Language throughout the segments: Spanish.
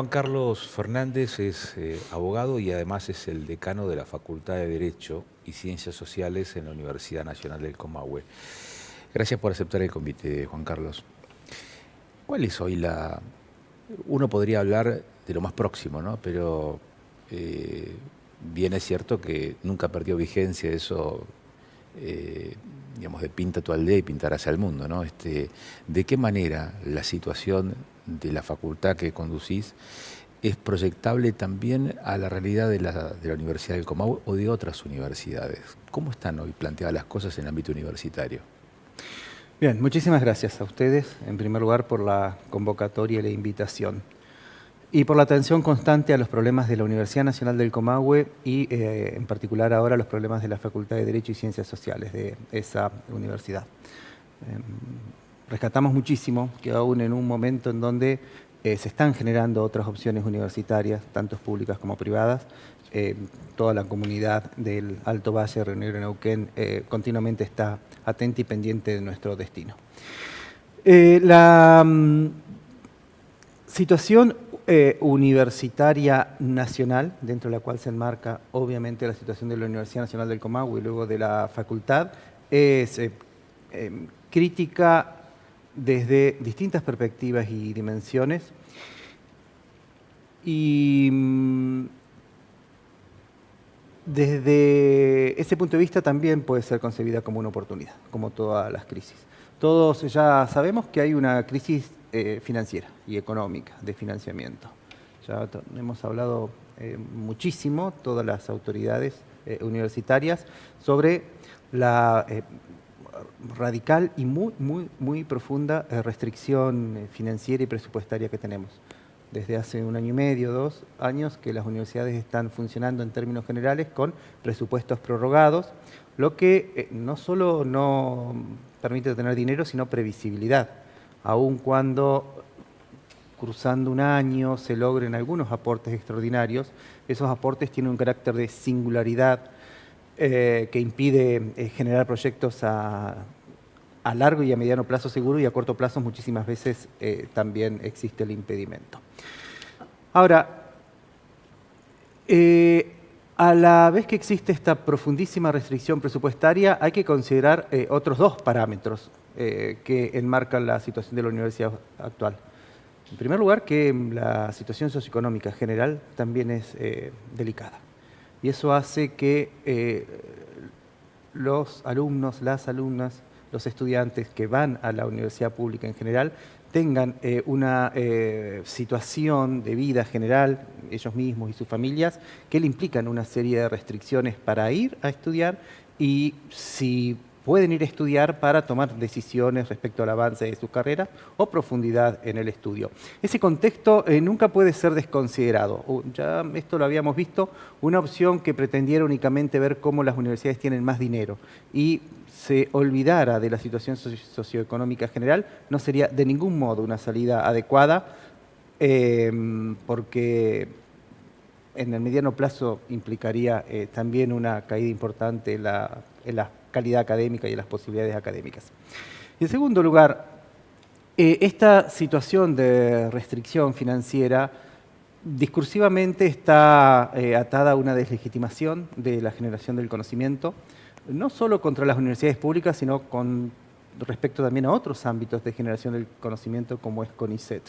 Juan Carlos Fernández es abogado y además es el decano de la Facultad de Derecho y Ciencias Sociales en la Universidad Nacional del Comahue. Gracias por aceptar el convite, Juan Carlos. ¿Cuál es hoy la...? Uno podría hablar de lo más próximo, ¿no? Pero bien es cierto que nunca perdió vigencia eso, digamos, de pinta tu aldea y pintarás al mundo, ¿no? ¿De qué manera la situación de la facultad que conducís es proyectable también a la realidad de la Universidad del Comahue o de otras universidades? ¿Cómo están hoy planteadas las cosas en el ámbito universitario? Bien, muchísimas gracias a ustedes, en primer lugar, por la convocatoria y la invitación, y por la atención constante a los problemas de la Universidad Nacional del Comahue y, en particular, ahora los problemas de la Facultad de Derecho y Ciencias Sociales de esa universidad. Rescatamos muchísimo que aún en un momento en donde se están generando otras opciones universitarias, tanto públicas como privadas, toda la comunidad del Alto Valle, Río Negro y Neuquén continuamente está atenta y pendiente de nuestro destino. La situación universitaria nacional, dentro de la cual se enmarca obviamente la situación de la Universidad Nacional del Comahue y luego de la facultad, es crítica desde distintas perspectivas y dimensiones, y desde ese punto de vista también puede ser concebida como una oportunidad, como todas las crisis. Todos ya sabemos que hay una crisis financiera y económica de financiamiento. Ya hemos hablado muchísimo, todas las autoridades universitarias, sobre la radical y muy profunda restricción financiera y presupuestaria que tenemos. Desde hace 1 año y medio, 2 años, que las universidades están funcionando en términos generales con presupuestos prorrogados, lo que no solo no permite tener dinero, sino previsibilidad, aun cuando cruzando un año se logren algunos aportes extraordinarios. Esos aportes tienen un carácter de singularidad que impide generar proyectos a largo y a mediano plazo seguro, y a corto plazo muchísimas veces también existe el impedimento. Ahora, a la vez que existe esta profundísima restricción presupuestaria, hay que considerar otros 2 parámetros que enmarcan la situación de la universidad actual. En primer lugar, que la situación socioeconómica general también es delicada. Y eso hace que los alumnos, las alumnas, los estudiantes que van a la universidad pública en general tengan una situación de vida general, ellos mismos y sus familias, que le implican una serie de restricciones para ir a estudiar, y si pueden ir a estudiar, para tomar decisiones respecto al avance de sus carreras o profundidad en el estudio. Ese contexto nunca puede ser desconsiderado. Ya esto lo habíamos visto, una opción que pretendiera únicamente ver cómo las universidades tienen más dinero y se olvidara de la situación socioeconómica general, no sería de ningún modo una salida adecuada, porque en el mediano plazo implicaría también una caída importante en la calidad académica y en las posibilidades académicas. En segundo lugar, esta situación de restricción financiera discursivamente está atada a una deslegitimación de la generación del conocimiento, no solo contra las universidades públicas, sino con respecto también a otros ámbitos de generación del conocimiento, como es CONICET.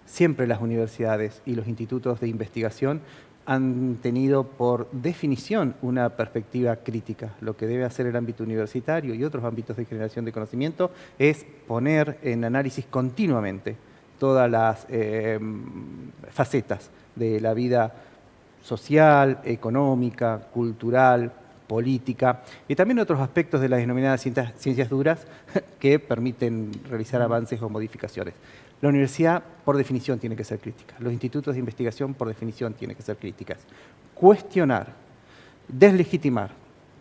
Siempre las universidades y los institutos de investigación han tenido por definición una perspectiva crítica. Lo que debe hacer el ámbito universitario y otros ámbitos de generación de conocimiento es poner en análisis continuamente todas las facetas de la vida social, económica, cultural, política, y también otros aspectos de las denominadas ciencias duras que permiten realizar avances o modificaciones. La universidad, por definición, tiene que ser crítica. Los institutos de investigación, por definición, tienen que ser críticas. Cuestionar, deslegitimar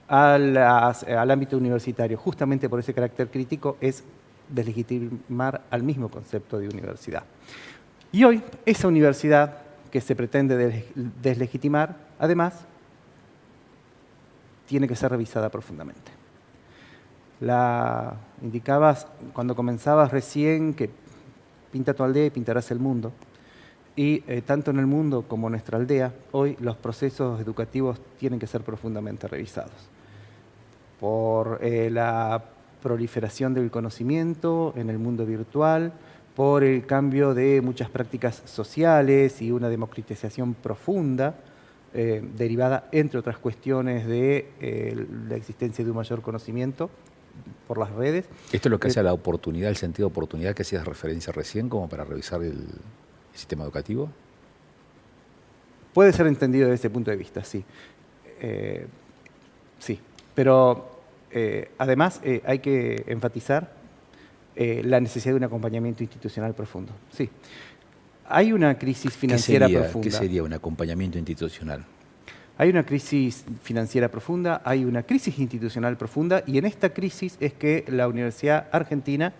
al ámbito universitario, justamente por ese carácter crítico, es deslegitimar al mismo concepto de universidad. Y hoy, esa universidad que se pretende deslegitimar, además, tiene que ser revisada profundamente. La indicabas cuando comenzabas recién que pinta tu aldea y pintarás el mundo. Y tanto en el mundo como en nuestra aldea, hoy los procesos educativos tienen que ser profundamente revisados. Por la proliferación del conocimiento en el mundo virtual, por el cambio de muchas prácticas sociales y una democratización profunda, derivada, entre otras cuestiones, de la existencia de un mayor conocimiento por las redes. Esto es lo que hace a la oportunidad, el sentido de oportunidad que hacías referencia recién, como para revisar el sistema educativo. Puede ser entendido desde ese punto de vista, sí. Sí, pero además hay que enfatizar la necesidad de un acompañamiento institucional profundo. Sí. Hay una crisis financiera profunda. ¿Qué sería un acompañamiento institucional? Hay una crisis financiera profunda, hay una crisis institucional profunda, y en esta crisis es que la Universidad Argentina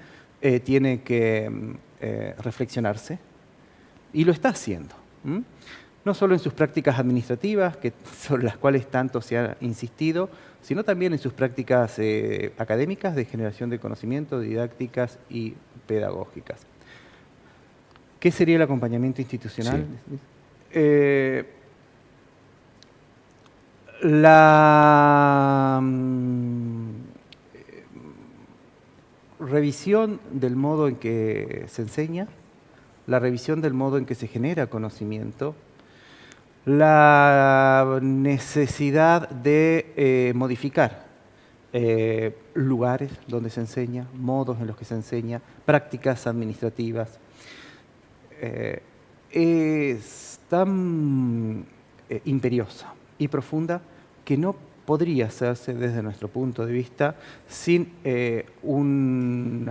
tiene que reflexionarse, y lo está haciendo. No solo en sus prácticas administrativas, sobre las cuales tanto se ha insistido, sino también en sus prácticas académicas de generación de conocimiento, didácticas y pedagógicas. ¿Qué sería el acompañamiento institucional? Sí. La revisión del modo en que se enseña, la revisión del modo en que se genera conocimiento, la necesidad de modificar lugares donde se enseña, modos en los que se enseña, prácticas administrativas. Es tan imperiosa y profunda que no podría hacerse desde nuestro punto de vista sin un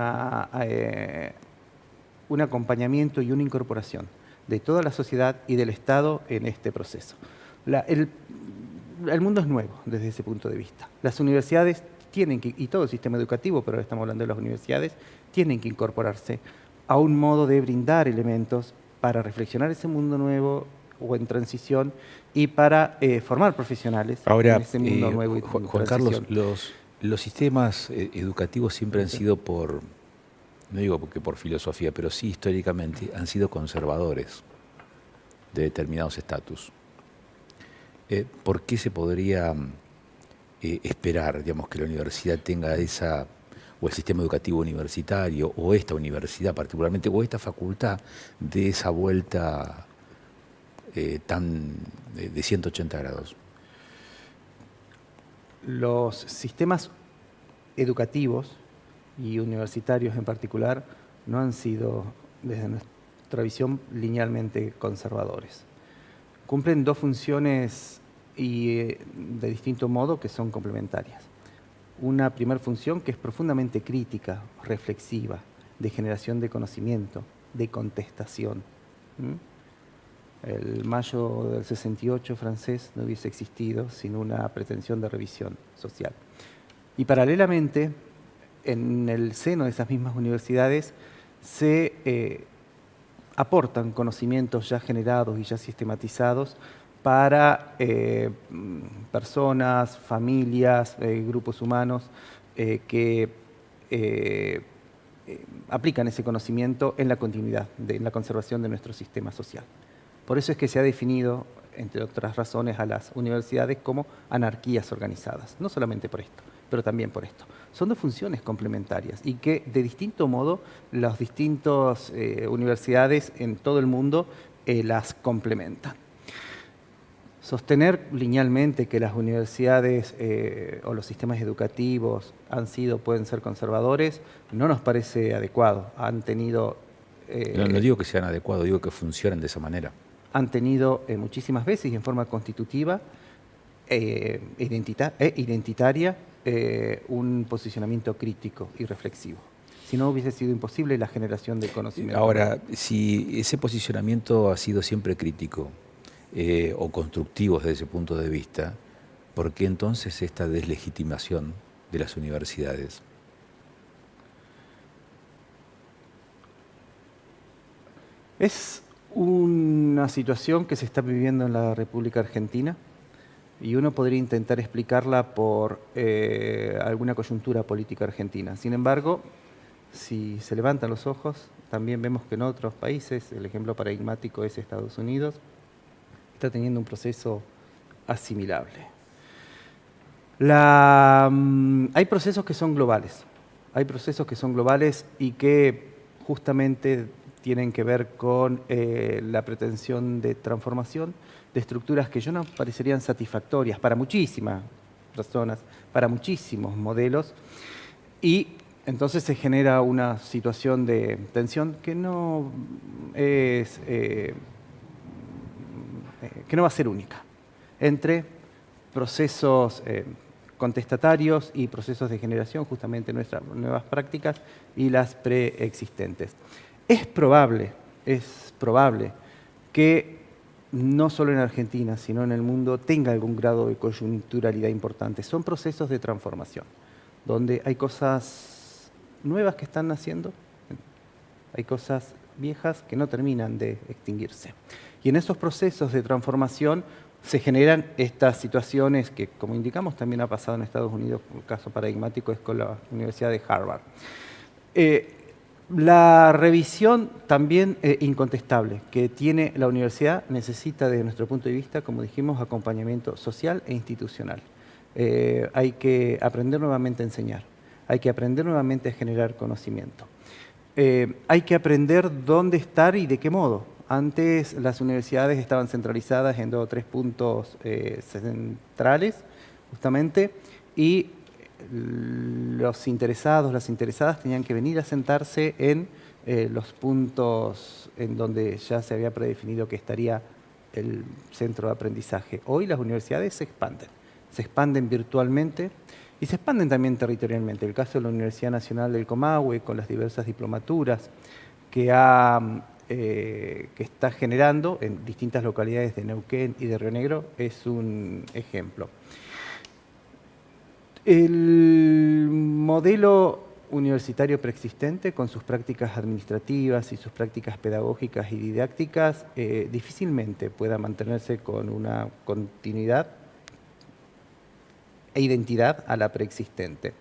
acompañamiento y una incorporación de toda la sociedad y del Estado en este proceso. El mundo es nuevo desde ese punto de vista. Las universidades tienen que, y todo el sistema educativo, pero ahora estamos hablando de las universidades, tienen que incorporarse a un modo de brindar elementos para reflexionar ese mundo nuevo o en transición y para formar profesionales ahora, en ese mundo nuevo y Juan Carlos, los sistemas educativos siempre han sido no digo porque por filosofía, pero sí históricamente han sido conservadores de determinados estatus. ¿Por qué se podría esperar, digamos, que la universidad tenga o el sistema educativo universitario, o esta universidad particularmente, o esta facultad, de esa vuelta de 180 grados? Los sistemas educativos y universitarios en particular no han sido, desde nuestra visión, linealmente conservadores. Cumplen dos funciones y de distinto modo que son complementarias. Una primera función que es profundamente crítica, reflexiva, de generación de conocimiento, de contestación. El mayo del 68 francés no hubiese existido sin una pretensión de revisión social. Y paralelamente, en el seno de esas mismas universidades se aportan conocimientos ya generados y ya sistematizados para personas, familias, grupos humanos que aplican ese conocimiento en la continuidad, en la conservación de nuestro sistema social. Por eso es que se ha definido, entre otras razones, a las universidades como anarquías organizadas, no solamente por esto, pero también por esto. Son dos funciones complementarias y que de distinto modo las distintas universidades en todo el mundo las complementan. Sostener linealmente que las universidades o los sistemas educativos pueden ser conservadores, no nos parece adecuado. Han tenido... no digo que sean adecuados, digo que funcionen de esa manera. Han tenido muchísimas veces y en forma constitutiva identitaria un posicionamiento crítico y reflexivo. Si no, hubiese sido imposible la generación de conocimiento. Ahora, si ese posicionamiento ha sido siempre crítico o constructivo desde ese punto de vista, ¿por qué entonces esta deslegitimación de las universidades? Es una situación que se está viviendo en la República Argentina y uno podría intentar explicarla por alguna coyuntura política argentina. Sin embargo, Si se levantan los ojos, también vemos que en otros países, el ejemplo paradigmático es Estados Unidos, está teniendo un proceso asimilable. Hay procesos que son globales. Hay procesos que son globales y que justamente tienen que ver con la pretensión de transformación de estructuras que no parecerían satisfactorias para muchísimas personas, para muchísimos modelos, y entonces se genera una situación de tensión que no va a ser única entre procesos contestatarios y procesos de generación, justamente nuestras nuevas prácticas y las preexistentes. Es probable que no solo en Argentina, sino en el mundo, tenga algún grado de coyunturalidad importante. Son procesos de transformación, donde hay cosas nuevas que están naciendo, hay cosas viejas que no terminan de extinguirse. Y en esos procesos de transformación se generan estas situaciones que, como indicamos, también ha pasado en Estados Unidos. Un caso paradigmático es con la Universidad de Harvard. La revisión también incontestable que tiene la universidad necesita, desde nuestro punto de vista, como dijimos, acompañamiento social e institucional. Hay que aprender nuevamente a enseñar, hay que aprender nuevamente a generar conocimiento. Hay que aprender dónde estar y de qué modo. Antes las universidades estaban centralizadas en 2 o 3 puntos centrales, justamente, y los interesados, las interesadas tenían que venir a sentarse en los puntos en donde ya se había predefinido que estaría el centro de aprendizaje. Hoy las universidades se expanden virtualmente y se expanden también territorialmente. El caso de la Universidad Nacional del Comahue, con las diversas diplomaturas que está generando en distintas localidades de Neuquén y de Río Negro, es un ejemplo. El modelo universitario preexistente, con sus prácticas administrativas y sus prácticas pedagógicas y didácticas, difícilmente pueda mantenerse con una continuidad e identidad a la preexistente.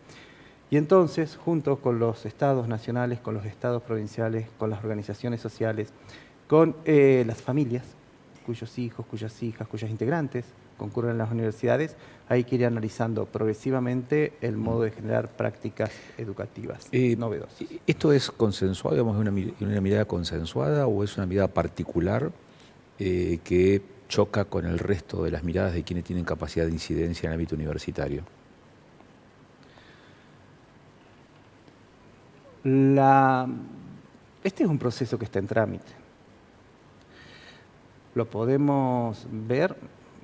Y entonces, junto con los estados nacionales, con los estados provinciales, con las organizaciones sociales, con las familias, cuyos hijos, cuyas hijas, cuyas integrantes concurren a las universidades, hay que ir analizando progresivamente el modo de generar prácticas educativas novedosas. ¿Esto es consensuado, digamos, una mirada consensuada o es una mirada particular que choca con el resto de las miradas de quienes tienen capacidad de incidencia en el ámbito universitario? Este es un proceso que está en trámite. Lo podemos ver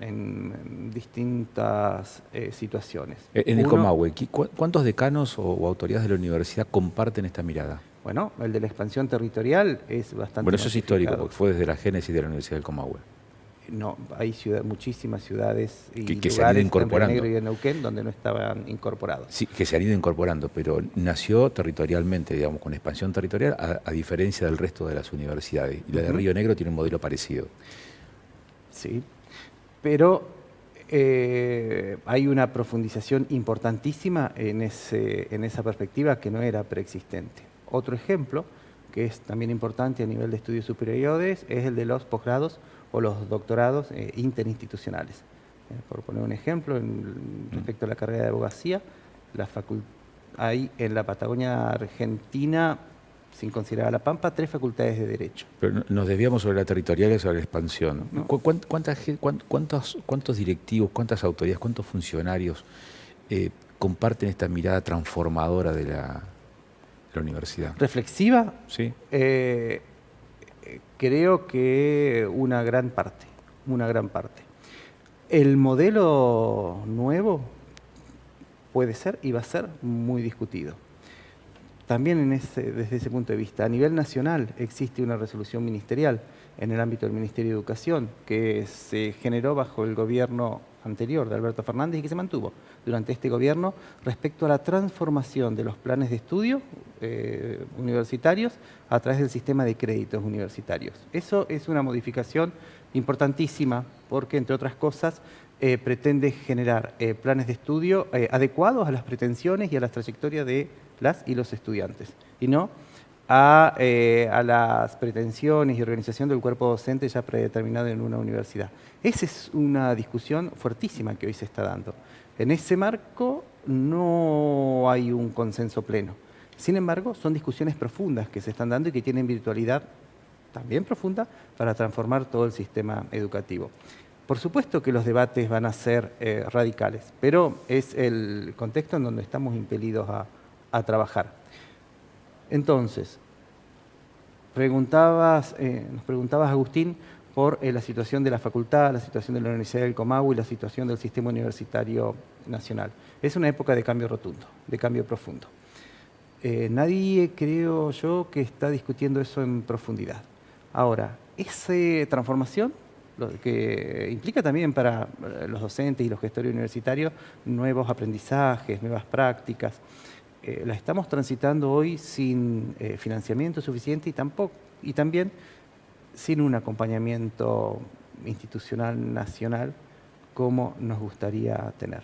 en distintas situaciones. En el Comahue, ¿cuántos decanos o autoridades de la universidad comparten esta mirada? Bueno, el de la expansión territorial es bastante... Bueno, eso es histórico, porque fue desde la génesis de la Universidad del Comahue. No, hay muchísimas ciudades y que se han ido incorporando. En Río Negro y en Neuquén donde no estaban incorporados. Sí, que se han ido incorporando, pero nació territorialmente, digamos, con expansión territorial, a diferencia del resto de las universidades. Y la de Río Negro tiene un modelo parecido. Sí, pero hay una profundización importantísima en esa perspectiva que no era preexistente. Otro ejemplo, que es también importante a nivel de estudios superiores, es el de los posgrados o los doctorados interinstitucionales. Por poner un ejemplo, respecto a la carrera de abogacía, hay en la Patagonia Argentina, sin considerar a La Pampa, 3 facultades de Derecho. Pero nos desviamos sobre la territorial y sobre la expansión. No. ¿Cuántos directivos, cuántas autoridades, cuántos funcionarios comparten esta mirada transformadora de la universidad? ¿Reflexiva? Sí. Creo que una gran parte. El modelo nuevo puede ser y va a ser muy discutido. También desde ese punto de vista, a nivel nacional existe una resolución ministerial en el ámbito del Ministerio de Educación que se generó bajo el gobierno anterior de Alberto Fernández y que se mantuvo durante este gobierno respecto a la transformación de los planes de estudio universitarios a través del sistema de créditos universitarios. Eso es una modificación importantísima porque, entre otras cosas, pretende generar planes de estudio adecuados a las pretensiones y a las trayectorias de las y los estudiantes, y no a las pretensiones y organización del cuerpo docente ya predeterminado en una universidad. Esa es una discusión fuertísima que hoy se está dando. En ese marco no hay un consenso pleno. Sin embargo, son discusiones profundas que se están dando y que tienen virtualidad también profunda para transformar todo el sistema educativo. Por supuesto que los debates van a ser radicales, pero es el contexto en donde estamos impelidos a trabajar. Entonces, nos preguntabas, Agustín, por la situación de la facultad, la situación de la Universidad del Comahue y la situación del sistema universitario nacional. Es una época de cambio rotundo, de cambio profundo. Nadie, creo yo, que está discutiendo eso en profundidad. Ahora, esa transformación, lo que implica también para los docentes y los gestores universitarios nuevos aprendizajes, nuevas prácticas, la estamos transitando hoy sin financiamiento suficiente y también sin un acompañamiento institucional nacional como nos gustaría tener.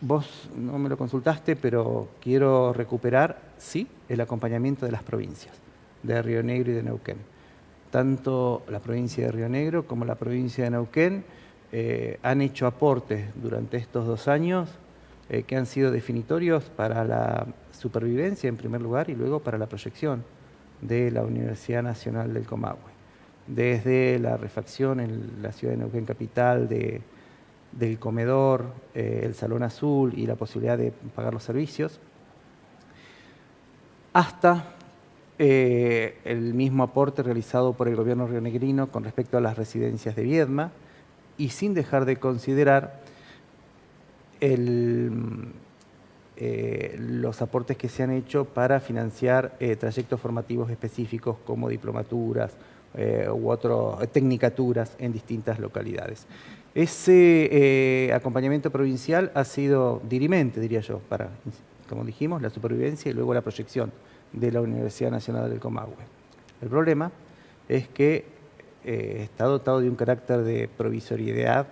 Vos no me lo consultaste, pero quiero recuperar, sí, el acompañamiento de las provincias, de Río Negro y de Neuquén. Tanto la provincia de Río Negro como la provincia de Neuquén han hecho aportes durante estos 2 años que han sido definitorios para la supervivencia en primer lugar y luego para la proyección de la Universidad Nacional del Comahue. Desde la refacción en la ciudad de Neuquén capital del comedor, el salón azul y la posibilidad de pagar los servicios, hasta el mismo aporte realizado por el gobierno rionegrino con respecto a las residencias de Viedma, y sin dejar de considerar los aportes que se han hecho para financiar trayectos formativos específicos como diplomaturas u otras tecnicaturas en distintas localidades. Ese acompañamiento provincial ha sido dirimente, diría yo, para, como dijimos, la supervivencia y luego la proyección de la Universidad Nacional del Comahue. El problema es que está dotado de un carácter de provisoriedad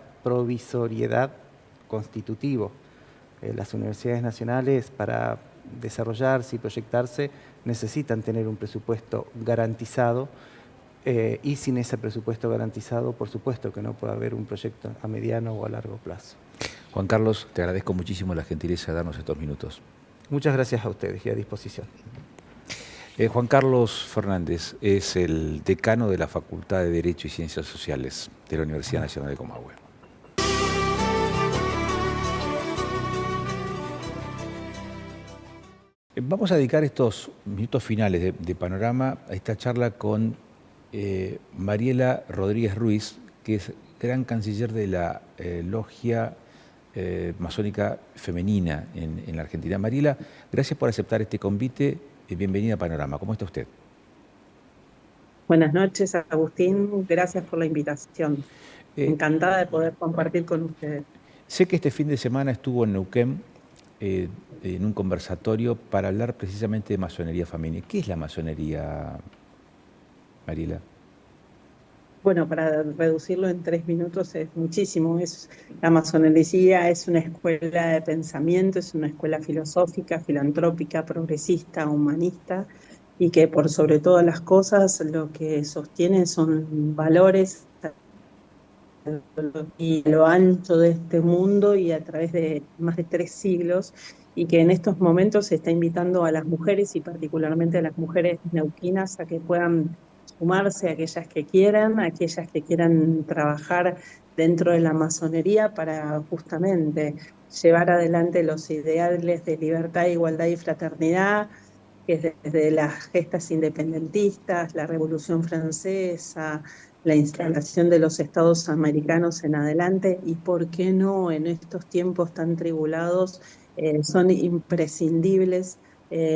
constitutivo. Las universidades nacionales, para desarrollarse y proyectarse, necesitan tener un presupuesto garantizado y sin ese presupuesto garantizado, por supuesto que no puede haber un proyecto a mediano o a largo plazo. Juan Carlos, te agradezco muchísimo la gentileza de darnos estos minutos. Muchas gracias a ustedes y a disposición. Juan Carlos Fernández es el decano de la Facultad de Derecho y Ciencias Sociales de la Universidad Nacional de Comahue. Vamos a dedicar estos minutos finales de Panorama a esta charla con Mariela Rodríguez Ruiz, que es gran canciller de la logia masónica femenina en la Argentina. Mariela, gracias por aceptar este convite. Bienvenida a Panorama. ¿Cómo está usted? Buenas noches, Agustín. Gracias por la invitación. Encantada de poder compartir con ustedes. Sé que este fin de semana estuvo en Neuquén en un conversatorio para hablar precisamente de masonería femenina. ¿Qué es la masonería, Mariela? Bueno, para reducirlo en 3 minutos es muchísimo. La masonería es una escuela de pensamiento, es una escuela filosófica, filantrópica, progresista, humanista, y que por sobre todas las cosas lo que sostiene son valores y lo ancho de este mundo y a través de más de 3 siglos, y que en estos momentos se está invitando a las mujeres y particularmente a las mujeres neuquinas a que puedan sumarse, aquellas que quieran trabajar dentro de la masonería para justamente llevar adelante los ideales de libertad, igualdad y fraternidad, que es desde las gestas independentistas, la Revolución Francesa, la instalación de los estados americanos en adelante, y por qué no en estos tiempos tan tribulados, son imprescindibles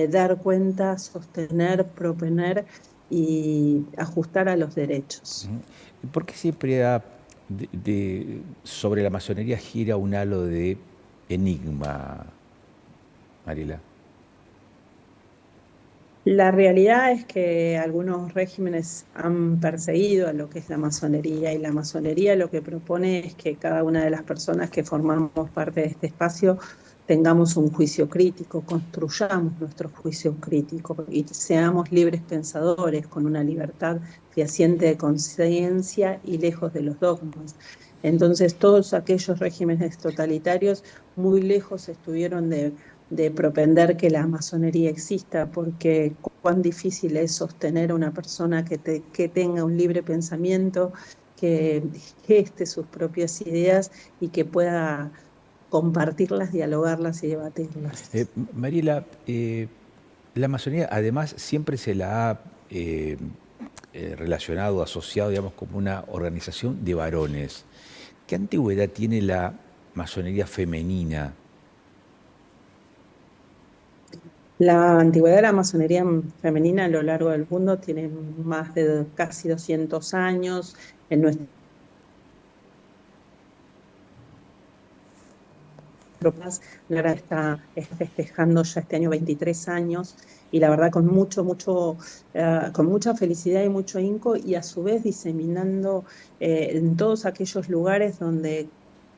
dar cuenta, sostener, proponer y ajustar a los derechos. ¿Por qué siempre sobre la masonería gira un halo de enigma, Mariela? La realidad es que algunos regímenes han perseguido a lo que es la masonería, y la masonería lo que propone es que cada una de las personas que formamos parte de este espacio tengamos un juicio crítico, construyamos nuestro juicio crítico y seamos libres pensadores con una libertad fehaciente de conciencia y lejos de los dogmas. Entonces, todos aquellos regímenes totalitarios muy lejos estuvieron de propender que la masonería exista, porque cuán difícil es sostener a una persona que tenga un libre pensamiento, que geste sus propias ideas y que pueda compartirlas, dialogarlas y debatirlas. Mariela, la masonería además siempre se la ha relacionado, asociado, digamos, como una organización de varones. ¿Qué antigüedad tiene la masonería femenina? La antigüedad de la masonería femenina a lo largo del mundo tiene más de casi 200 años. En nuestro país, Lara está festejando ya este año 23 años, y la verdad con con mucha felicidad y mucho ahínco, y a su vez diseminando en todos aquellos lugares donde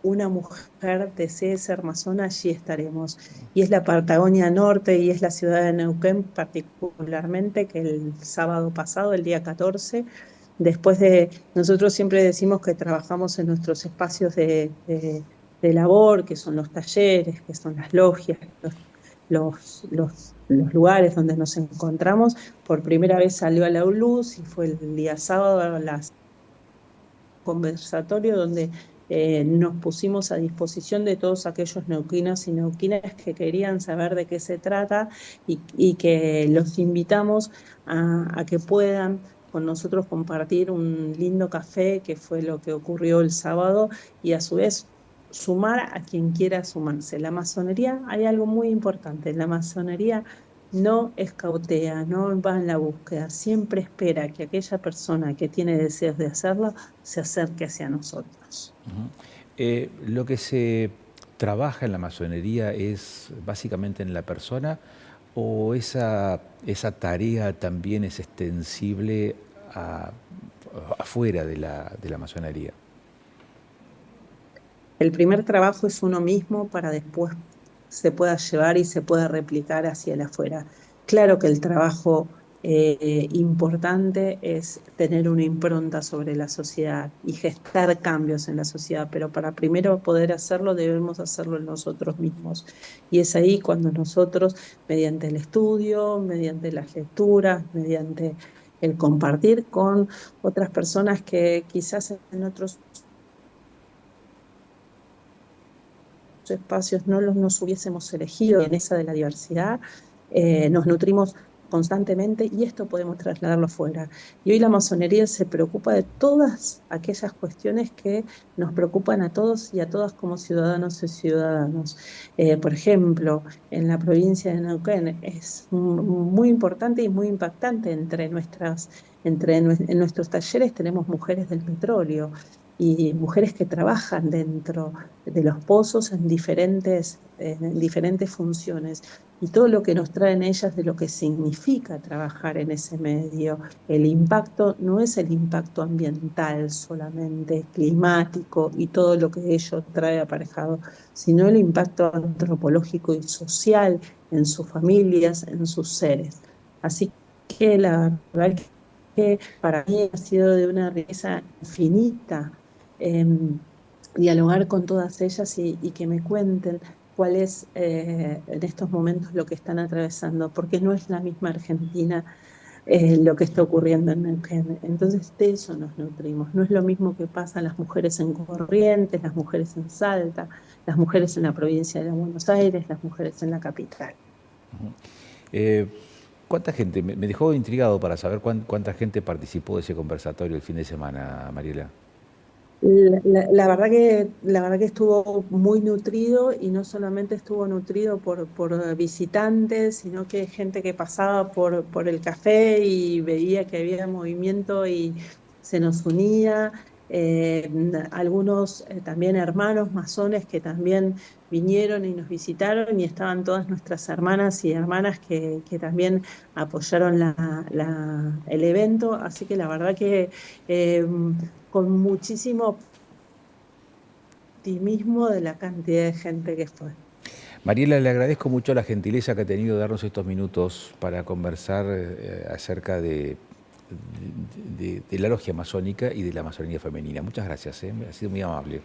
una mujer desee ser masona, allí estaremos. Y es la Patagonia Norte y es la ciudad de Neuquén particularmente, que el sábado pasado, el día 14, nosotros siempre decimos que trabajamos en nuestros espacios de labor, que son los talleres, que son las logias, los lugares donde nos encontramos. Por primera vez salió a la luz y fue el día sábado a las conversatorio donde nos pusimos a disposición de todos aquellos neuquinos y neuquinas que querían saber de qué se trata, y que los invitamos a que puedan con nosotros compartir un lindo café, que fue lo que ocurrió el sábado, y a su vez sumar a quien quiera sumarse. La masonería, hay algo muy importante, la masonería no escautea, no va en la búsqueda, siempre espera que aquella persona que tiene deseos de hacerlo se acerque hacia nosotros. Lo que se trabaja en la masonería es básicamente en la persona, o esa tarea también es extensible a- afuera de la masonería. El primer trabajo es uno mismo para después se pueda llevar y se pueda replicar hacia el afuera. Claro que el trabajo importante es tener una impronta sobre la sociedad y gestar cambios en la sociedad, pero para primero poder hacerlo debemos hacerlo en nosotros mismos. Y es ahí cuando nosotros, mediante el estudio, mediante las lecturas, mediante el compartir con otras personas que quizás en otros espacios no nos hubiésemos elegido, en esa de la diversidad, nos nutrimos constantemente, y esto podemos trasladarlo fuera. Y hoy la masonería se preocupa de todas aquellas cuestiones que nos preocupan a todos y a todas como ciudadanos y ciudadanos. Por ejemplo, en la provincia de Neuquén es muy importante y muy impactante en nuestros talleres tenemos mujeres del petróleo y mujeres que trabajan dentro de los pozos en diferentes funciones, y todo lo que nos traen ellas de lo que significa trabajar en ese medio. El impacto no es el impacto ambiental solamente, climático y todo lo que ello trae aparejado, sino el impacto antropológico y social en sus familias, en sus seres. Así que la verdad es que para mí ha sido de una riqueza infinita. em, Dialogar con todas ellas y que me cuenten cuál es en estos momentos lo que están atravesando, porque no es la misma Argentina lo que está ocurriendo en Neuquén. Entonces de eso nos nutrimos. No es lo mismo que pasa a las mujeres en Corrientes, las mujeres en Salta, las mujeres en la provincia de Buenos Aires, las mujeres en la capital. Eh, ¿Cuánta gente? Me dejó intrigado para saber cuánta gente participó de ese conversatorio el fin de semana, Mariela. La verdad que estuvo muy nutrido, y no solamente estuvo nutrido por visitantes, sino que gente que pasaba por el café y veía que había movimiento y se nos unía. algunos también hermanos masones que también vinieron y nos visitaron y estaban todas nuestras hermanas y hermanas que también apoyaron el evento, así que la verdad que con muchísimo optimismo de la cantidad de gente que fue. Mariela, le agradezco mucho la gentileza que ha tenido de darnos estos minutos para conversar acerca de la logia masónica y de la masonería femenina. Muchas gracias, ha sido muy amable.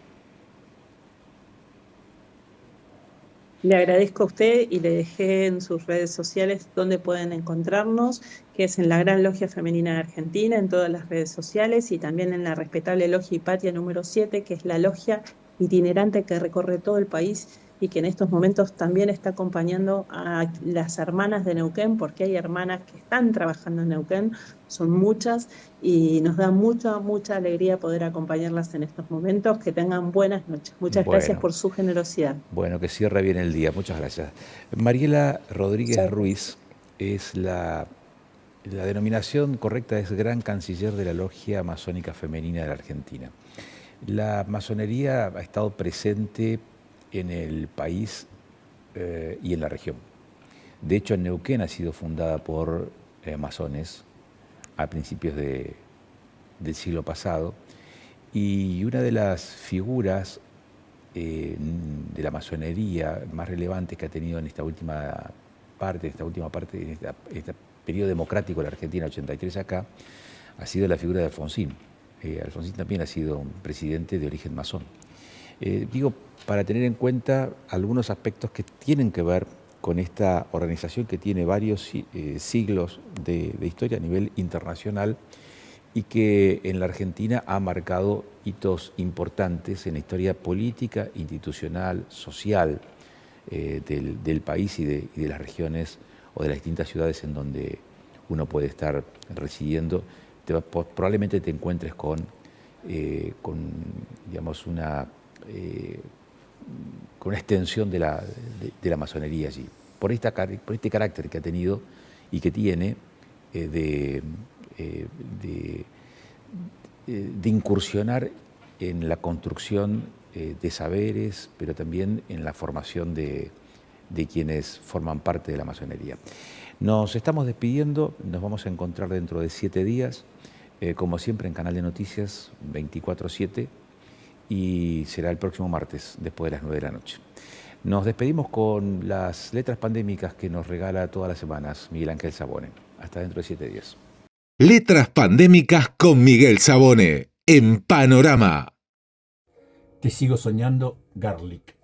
Le agradezco a usted y le dejé en sus redes sociales donde pueden encontrarnos, que es en la Gran Logia Femenina de Argentina, en todas las redes sociales, y también en la respetable Logia Hipatia número 7, que es la logia itinerante que recorre todo el país y que en estos momentos también está acompañando a las hermanas de Neuquén, porque hay hermanas que están trabajando en Neuquén, son muchas, y nos da mucha, mucha alegría poder acompañarlas en estos momentos. Que tengan buenas noches. Muchas gracias Bueno, por su generosidad. bueno, que cierre bien el día. Muchas gracias. Mariela Rodríguez Chao. Ruiz es la denominación correcta, es Gran Canciller de la Logia Masónica Femenina de la Argentina. La masonería ha estado presente en el país y en la región. De hecho, en Neuquén ha sido fundada por masones a principios del siglo pasado, y una de las figuras de la masonería más relevantes que ha tenido en esta última parte, en este periodo democrático de la Argentina, 83 acá, ha sido la figura de Alfonsín. Alfonsín también ha sido un presidente de origen masón. Digo, para tener en cuenta algunos aspectos que tienen que ver con esta organización que tiene varios siglos de historia a nivel internacional y que en la Argentina ha marcado hitos importantes en la historia política, institucional, social del país y de las regiones o de las distintas ciudades en donde uno puede estar residiendo. Probablemente te encuentres con digamos, con una extensión de la masonería allí, por este carácter que ha tenido y que tiene de incursionar en la construcción de saberes, pero también en la formación de quienes forman parte de la masonería. Nos estamos despidiendo, nos vamos a encontrar dentro de 7 días, como siempre en Canal de Noticias 24/7, y será el próximo martes, después de las 9 de la noche. Nos despedimos con las letras pandémicas que nos regala todas las semanas Miguel Ángel Sabone. Hasta dentro de 7 días. Letras pandémicas con Miguel Sabone, en Panorama. Te sigo soñando, Garlic.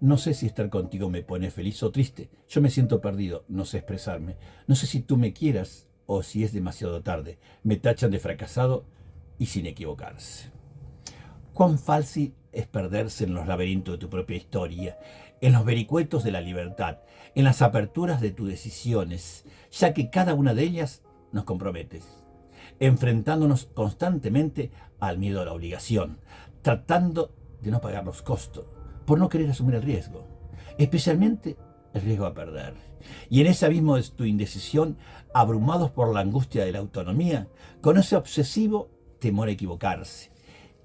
No sé si estar contigo me pone feliz o triste. Yo me siento perdido, no sé expresarme. No sé si tú me quieras o si es demasiado tarde. Me tachan de fracasado y sin equivocarse. Cuán fácil es perderse en los laberintos de tu propia historia, en los vericuetos de la libertad, en las aperturas de tus decisiones, ya que cada una de ellas nos compromete, enfrentándonos constantemente al miedo a la obligación, tratando de no pagar los costos, por no querer asumir el riesgo, especialmente el riesgo a perder. Y en ese abismo de tu indecisión, abrumados por la angustia de la autonomía, con ese obsesivo temor a equivocarse.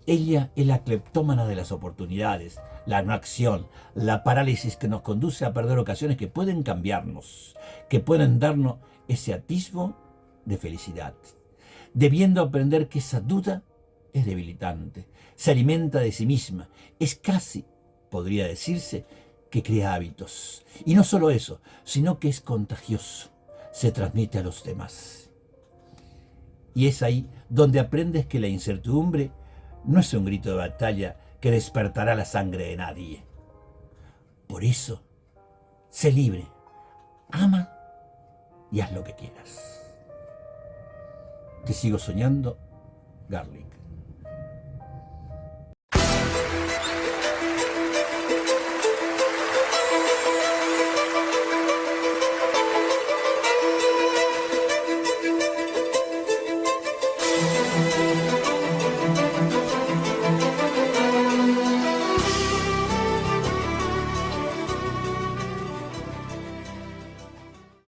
Ella es la cleptómana de las oportunidades, la no acción, la parálisis que nos conduce a perder ocasiones que pueden cambiarnos, que pueden darnos ese atisbo de felicidad, debiendo aprender que esa duda es debilitante, se alimenta de sí misma, es casi, podría decirse, que crea hábitos. Y no solo eso, sino que es contagioso, se transmite a los demás. Y es ahí donde aprendes que la incertidumbre no es un grito de batalla que despertará la sangre de nadie. Por eso, sé libre, ama y haz lo que quieras. Te sigo soñando, Garlic.